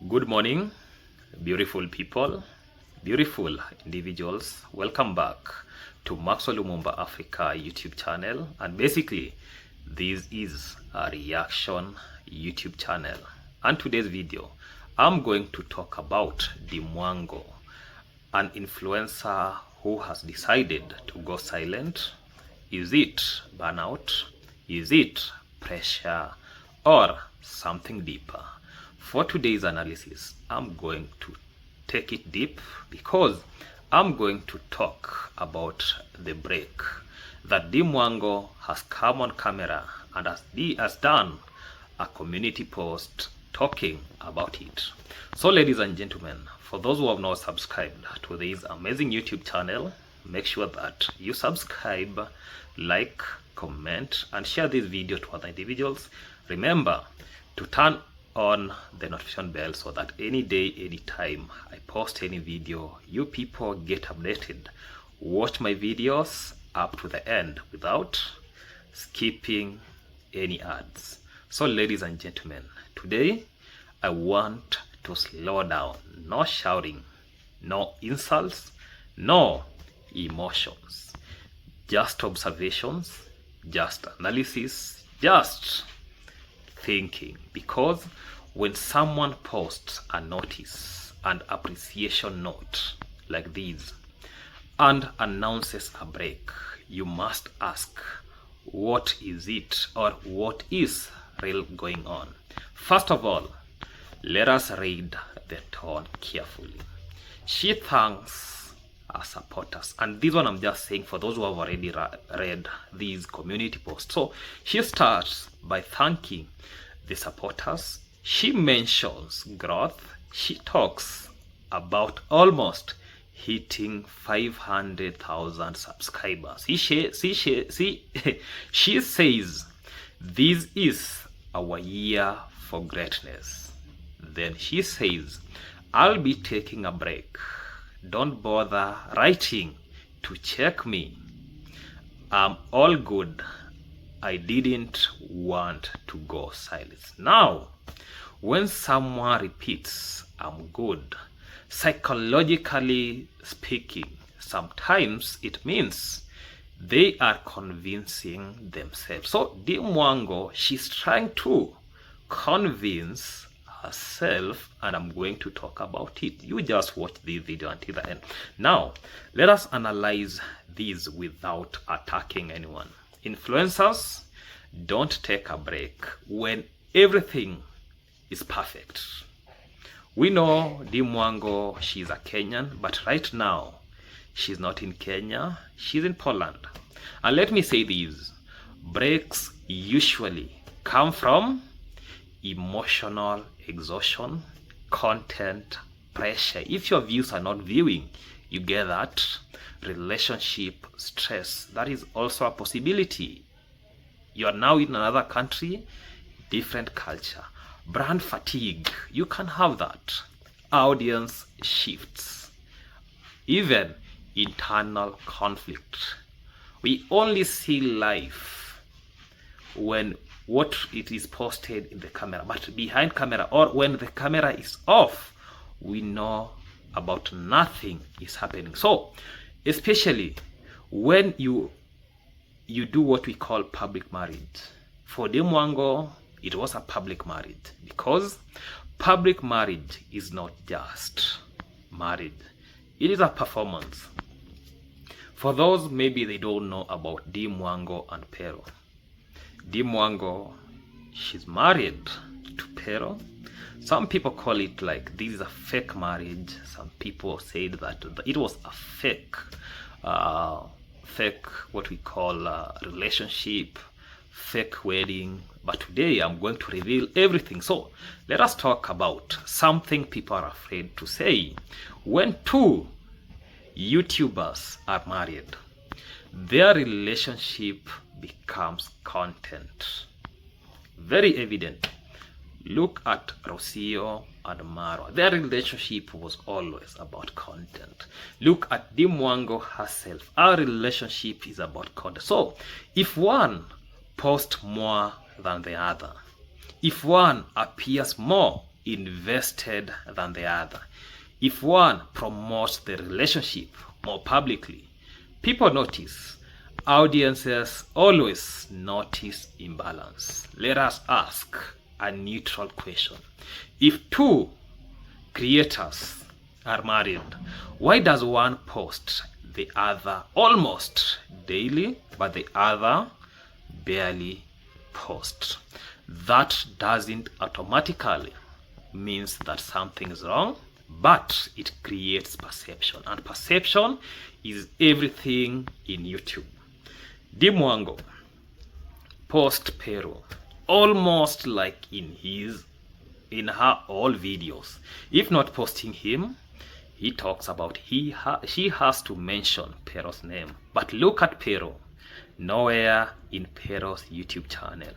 Good morning, beautiful people, beautiful individuals. Welcome back to Maxwell Lumumba Africa YouTube channel. And basically, this is a reaction YouTube channel. And today's video, I'm going to talk about the Mwango, an influencer who has decided to go silent. Is it burnout? Is it pressure? Or something deeper? For today's analysis, I'm going to take it deep because I'm going to talk about the break that Mwango has come on camera and has done a community post talking about it. So ladies and gentlemen, for those who have not subscribed to this amazing YouTube channel, make sure that you subscribe, like, comment, and share this video to other individuals. Remember to turn on the notification bell so that any day, anytime I post any video, you people get updated. Watch my videos up to the end without skipping any ads. So ladies and gentlemen, today I want to slow down. No shouting, no insults, no emotions, just observations, just analysis, just thinking. Because when someone posts a notice and appreciation note like this and announces a break, you must ask, what is it, or what is real going on? First of all, let us read the tone carefully. She thanks her supporters, and this one I'm just saying for those who have already read these community posts. So she starts by thanking the supporters. She mentions growth. She talks about almost hitting 500,000 subscribers. She says this is our year for greatness. Then she says, I'll be taking a break. Don't bother writing to check me. I'm all good. I didn't want to go silent. Now, when someone repeats, I'm good, psychologically speaking, sometimes it means they are convincing themselves. So, Mwango, she's trying to convince herself, and I'm going to talk about it. You just watch this video until the end. Now, let us analyze these without attacking anyone. Influencers don't take a break when everything is perfect. We know Mwango, she's a Kenyan, but right now she's not in Kenya, she's in Poland. And let me say this, breaks usually come from emotional exhaustion, content pressure. If your views are not viewing, you get that. Relationship stress, that is also a possibility. You are now in another country, different culture. Brand fatigue, you can have that. Audience shifts, even internal conflict. We only see life when what it is posted in the camera, but behind camera, or when the camera is off, we know about nothing is happening. So especially when you do what we call public marriage. For Mwango, it was a public marriage, because public marriage is not just marriage, it is a performance. For those maybe they don't know about Mwango and Pero. Mwango, she's married to Pero. Some people call it like this is a fake marriage. Some people said that it was a fake what we call relationship, fake wedding. But today I'm going to reveal everything. So let us talk about something people are afraid to say. When two YouTubers are married, their relationship becomes content. Very evident. Look at Rocio and Maro. Their relationship was always about content. Look at Mwango herself. Our relationship is about content. So if one posts more than the other, if one appears more invested than the other. If one promotes the relationship more publicly, people notice. Audiences always notice imbalance. Let us ask a neutral question. If two creators are married, why does one post the other almost daily, but the other barely post? That doesn't automatically means that something is wrong, but it creates perception, and perception is everything in YouTube. Mwango post Pero almost like in her all videos. If not posting him, he talks about she has to mention Pero's name. But look at Pero. Nowhere in Pero's YouTube channel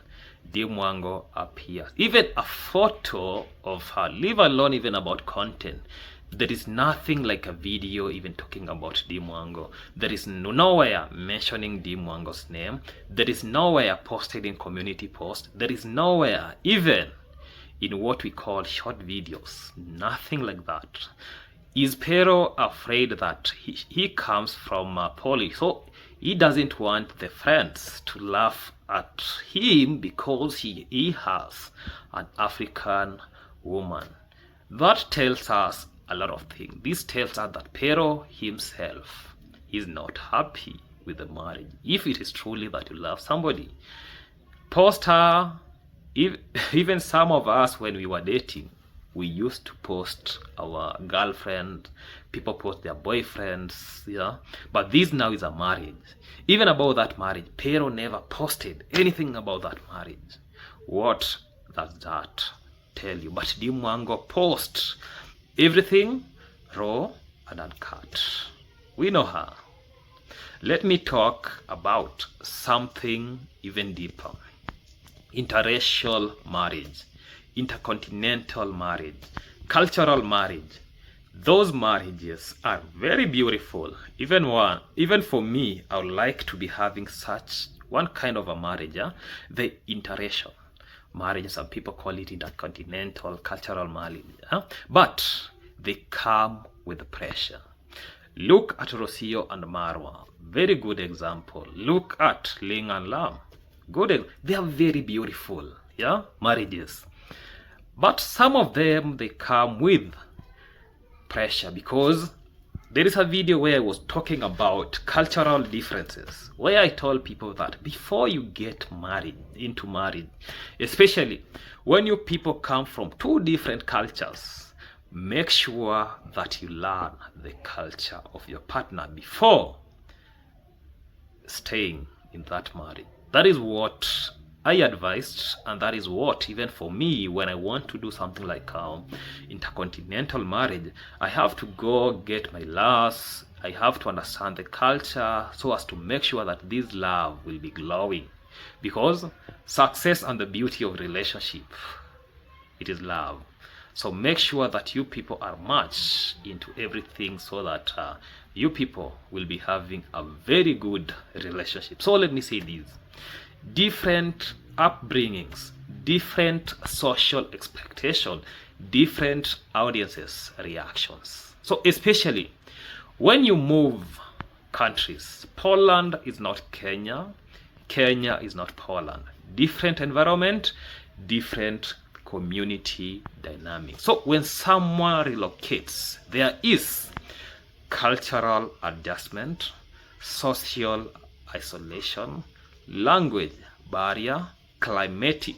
Mwango appears. Even a photo of her, leave alone even about content. There is nothing like a video even talking about Mwango. There is nowhere mentioning Mwango's name. There is nowhere posted in community post. There is nowhere even in what we call short videos. Nothing like that. Is Pero afraid that he comes from Poly, so he doesn't want the friends to laugh at him because he has an African woman? That tells us a lot of things. This tells us that Pero himself is not happy with the marriage. If it is truly that you love somebody, post her. Even some of us, when we were dating, we used to post our girlfriend, people post their boyfriends, yeah. But this now is a marriage. Even about that marriage, Pero never posted anything about that marriage. What does that tell you? But Mwango posts everything raw and uncut. We know her. Let me talk about something even deeper. Interracial marriage, intercontinental marriage, cultural marriage. Those marriages are very beautiful. Even for me, I would like to be having such one kind of a marriage, the interracial marriage. Some people call it intercontinental cultural marriage, but they come with pressure. Look at Rocio and Marwa, very good example. Look at Ling and Lam. They are very beautiful, marriages. But some of them, they come with pressure, because there is a video where I was talking about cultural differences, where I told people that before you get into marriage, especially when you people come from two different cultures, make sure that you learn the culture of your partner before staying in that marriage. That is what I advised, and that is what, even for me, when I want to do something like intercontinental marriage, I have to go get my laws. I have to understand the culture so as to make sure that this love will be glowing. Because success and the beauty of relationship, it is love. So make sure that you people are much into everything so that you people will be having a very good relationship. So let me say this. Different upbringings, different social expectation, different audiences reactions. So especially when you move countries, Poland is not Kenya, Kenya is not Poland. Different environment, different community dynamic. So when someone relocates, there is cultural adjustment, social isolation, language barrier, climatic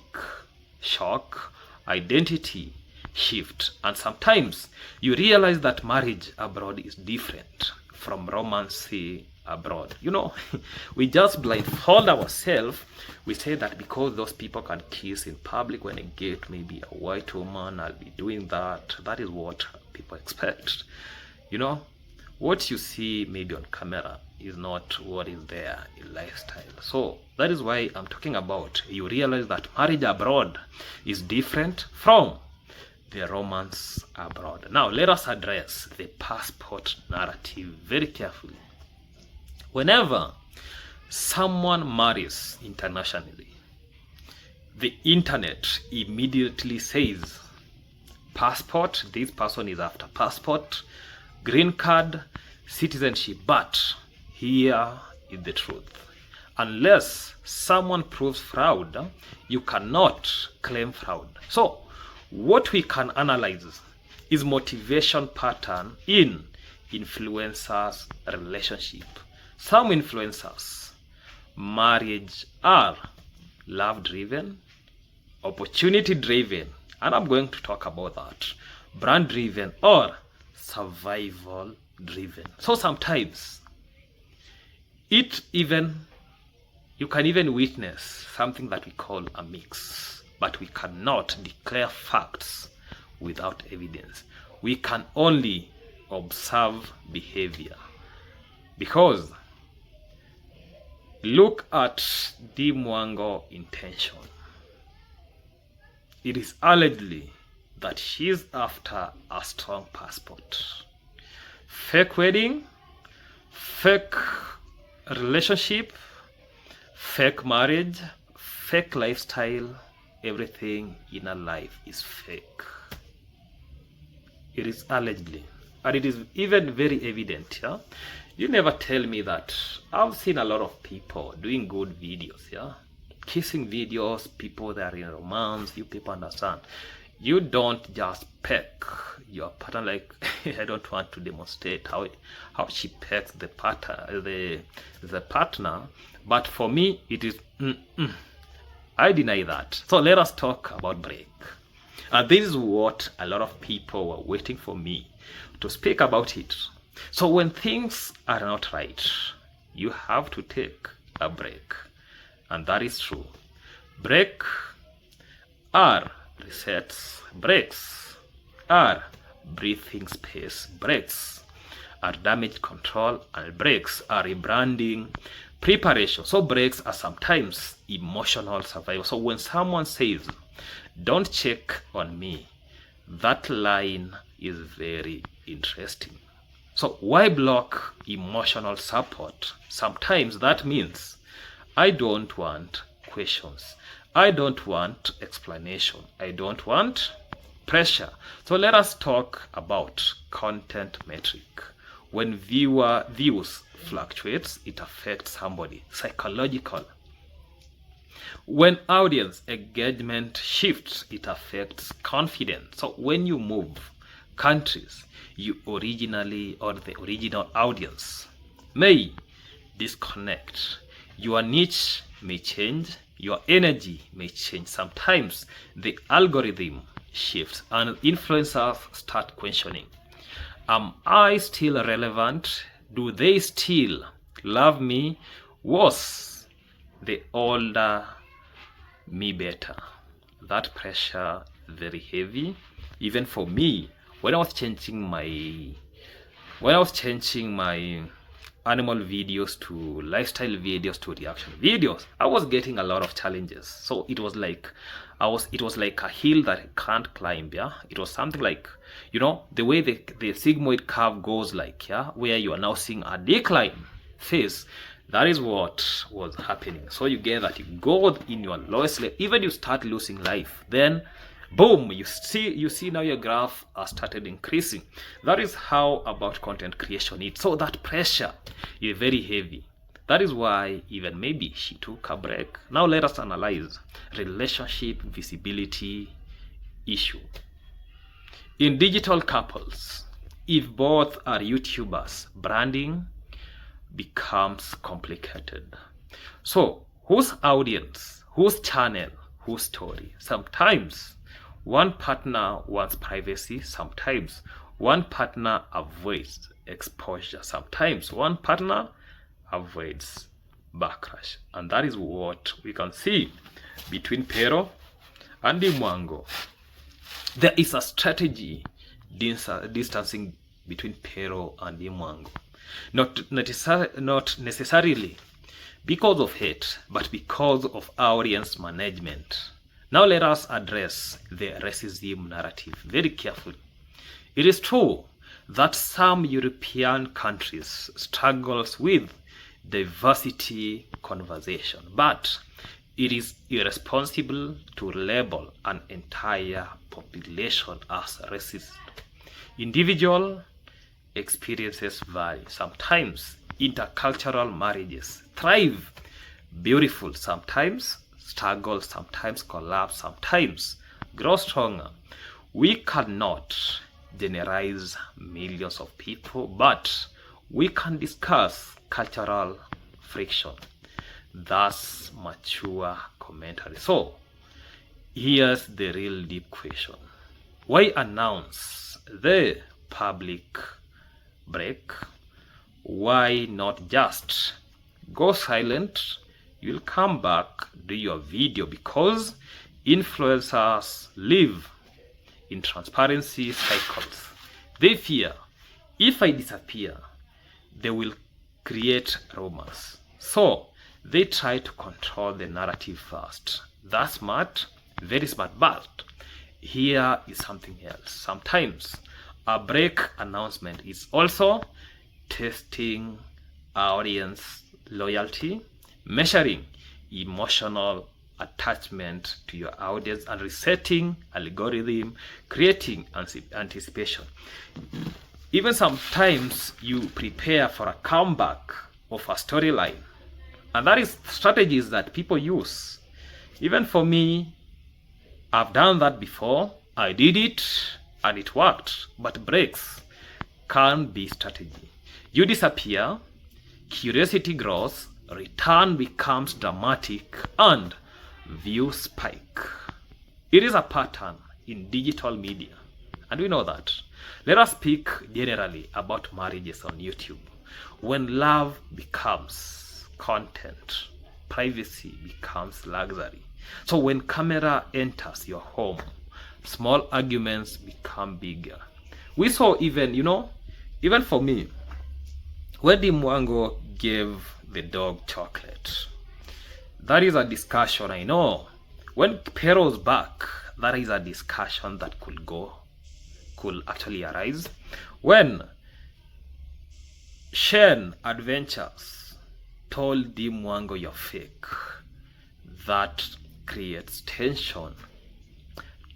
shock, identity shift, and sometimes you realize that marriage abroad is different from romance abroad. We just blindfold ourselves. We say that because those people can kiss in public, when I get maybe a white woman, I'll be doing that. That is what people expect. What you see maybe on camera is not what is there in lifestyle. So that is why I'm talking about, you realize that marriage abroad is different from the romance abroad. Now let us address the passport narrative very carefully. Whenever someone marries internationally, the internet immediately says passport. This person is after passport, green card, citizenship. But here is the truth. Unless someone proves fraud, you cannot claim fraud. So what we can analyze is motivation pattern in influencers' relationship. Some influencers' marriage are love-driven, opportunity-driven, and I'm going to talk about that, brand-driven or survival-driven. So sometimes you can even witness something that we call a mix, but we cannot declare facts without evidence. We can only observe behavior. Because look at the Mwango intention. It is allegedly that she's after a strong passport. Fake wedding, fake relationship, fake marriage, fake lifestyle, everything in her life is fake. It is allegedly, and it is even very evident. Yeah, you never tell me that. I've seen a lot of people doing good videos, yeah, kissing videos, people that are in romance. You people understand. You don't just peck your partner like I don't want to demonstrate how she pecks the partner, but for me it is I deny that. So let us talk about break. And this is what a lot of people were waiting for me to speak about it. So when things are not right, you have to take a break. And that is true. Break are resets, breaks are breathing space, breaks are damage control, and breaks are rebranding preparation. So breaks are sometimes emotional survival. So when someone says, "Don't check on me," that line is very interesting. So why block emotional support? Sometimes that means I don't want questions. I don't want explanation. I don't want pressure. So let us talk about content metric. When viewer views fluctuates, it affects somebody. Psychological. When audience engagement shifts, it affects confidence. So when you move countries, you originally or the original audience may disconnect. Your niche may change, your energy may change. Sometimes the algorithm shifts and influencers start questioning. Am I still relevant? Do they still love me? Was the older me better? That pressure is very heavy. Even for me, when I was changing my animal videos to lifestyle videos to reaction videos, I was getting a lot of challenges. So it was like a hill that I can't climb. Yeah, it was something like, you know, the way the sigmoid curve goes, like, yeah, where you are now seeing a decline phase. That is what was happening. So you get that you go in your lowest level, even you start losing life, then boom, you see now your graph has started increasing. That is how about content creation is. So that pressure is very heavy. That is why even maybe she took a break. Now let us analyze relationship visibility issue. In digital couples, if both are YouTubers, branding becomes complicated. So whose audience, whose channel, whose story? Sometimes one partner wants privacy, sometimes one partner avoids exposure, sometimes one partner avoids backlash. And that is what we can see between Pero and Mwango. There is a strategy distancing between Pero and Mwango. Not necessarily because of hate, but because of audience management. Now let us address the racism narrative very carefully. It is true that some European countries struggles with diversity conversation, but it is irresponsible to label an entire population as racist. Individual experiences vary. Sometimes intercultural marriages thrive, beautiful, sometimes struggle, sometimes collapse, sometimes grow stronger. We cannot generalize millions of people, but we can discuss cultural friction. That's mature commentary. So here's the real deep question. Why announce the public break? Why not just go silent? You'll come back, do your video, because influencers live in transparency cycles. They fear if I disappear, they will create rumors. So they try to control the narrative first. That's smart, very smart. But here is something else. Sometimes a break announcement is also testing audience loyalty, measuring emotional attachment to your audience, and resetting algorithm, creating anticipation. Even sometimes you prepare for a comeback of a storyline, and that is strategies that people use. Even for me, I've done that before. I did it and it worked. But breaks can be strategy. You disappear, curiosity grows, return becomes dramatic, and views spike. It is a pattern in digital media, and we know that. Let us speak generally about marriages on YouTube. When love becomes content, privacy becomes luxury. So when camera enters your home, small arguments become bigger. We saw even for me, when Mwango gave the dog chocolate, that is a discussion. I know when Pero's back, that is a discussion that could actually arise. When Shen Adventures told Mwango you're fake, that creates tension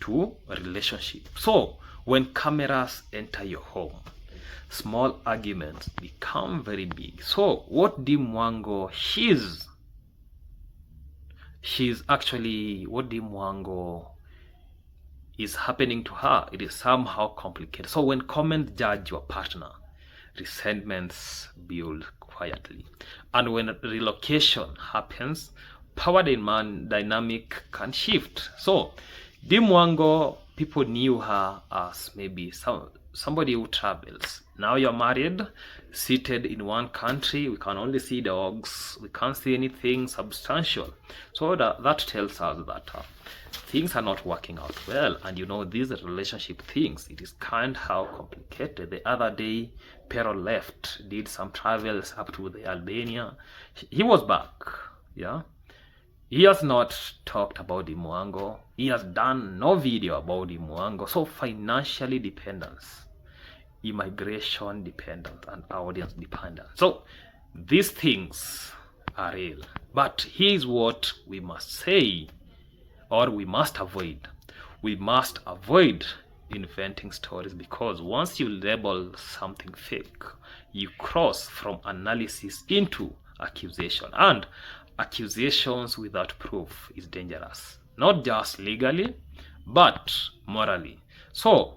to a relationship. So when cameras enter your home, small arguments become very big. So what Mwango she's actually, what Mwango is happening to her, it is somehow complicated. So when comments judge your partner, resentments build quietly. And when relocation happens, power dynamic can shift. So Mwango, people knew her as maybe somebody who travels. Now you're married, seated in one country, we can only see dogs, we can't see anything substantial. So that tells us that things are not working out well. And these relationship things, it is kind how complicated. The other day, Pero left, did some travels up to the Albania. He was back, yeah. He has not talked about Mwango. He has done no video about Mwango. So financially dependence, immigration dependent, and audience dependent. So these things are real. But here's what we must say, or we must avoid. We must avoid inventing stories, because once you label something fake, you cross from analysis into accusation. And accusations without proof is dangerous, not just legally, but morally. So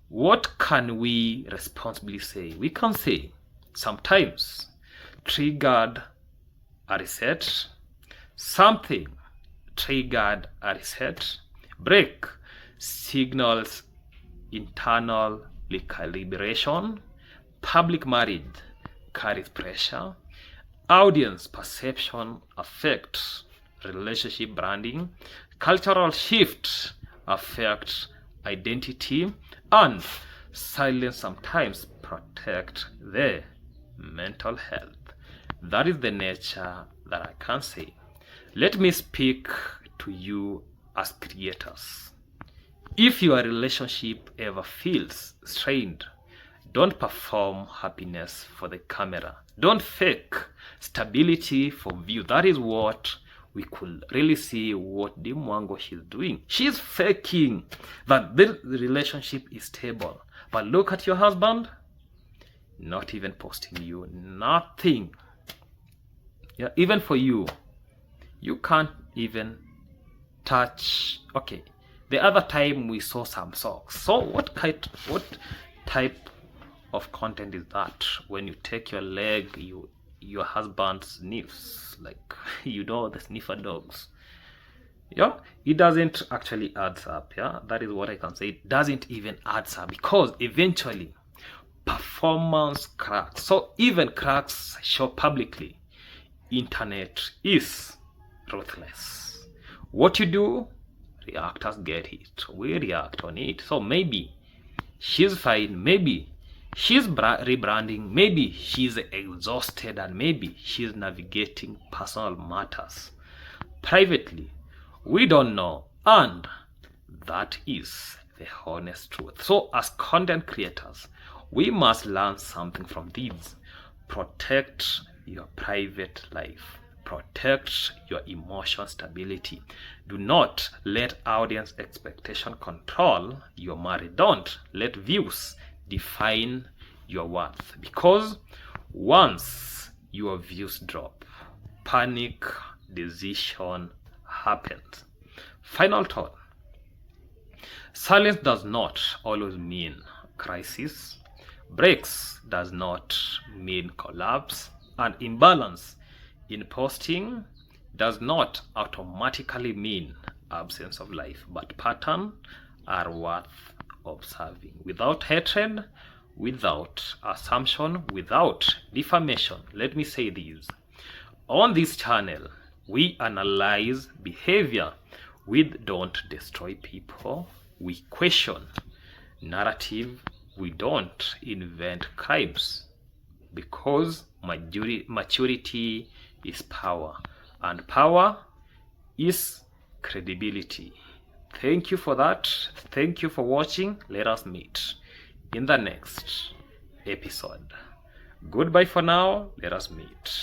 what can we responsibly say? We can say sometimes triggered a reset, something triggered a reset, break signals internal recalibration, public marriage carries pressure, audience perception affects relationship branding, cultural shifts affect identity, and silence sometimes protect the mental health. That is the nature that I can say. Let me speak to you as creators. If your relationship ever feels strained, don't perform happiness for the camera. Don't fake stability for view. That is what we could really see what the Mwango she's doing. She's faking that the relationship is stable. But look at your husband, not even posting you, nothing. Yeah, even for you, you can't even touch. Okay, the other time we saw some socks. So what type of content is that? When you take your leg, your husband sniffs, like the sniffer dogs. Yeah, it doesn't actually add up. Yeah, that is what I can say. It doesn't even add up, because eventually performance cracks. So even cracks show publicly. Internet is ruthless. What you do, reactors get it. We react on it. So maybe she's fine, maybe she's rebranding, maybe she's exhausted, and maybe she's navigating personal matters privately. We don't know, and that is the honest truth. So as content creators, we must learn something from these. Protect your private life. Protect your emotional stability. Do not let audience expectation control your marriage. Don't let views define your worth, because once your views drop, panic decision happens. Final thought: silence does not always mean crisis. Breaks does not mean collapse, and imbalance in posting does not automatically mean absence of life, but patterns are worth observing. Without hatred, without assumption, without defamation. Let me say this. On this channel, we analyze behavior. We don't destroy people. We question narrative. We don't invent crimes, because maturity is power, and power is credibility. Thank you for that. Thank you for watching. Let us meet in the next episode. Goodbye for now. Let us meet.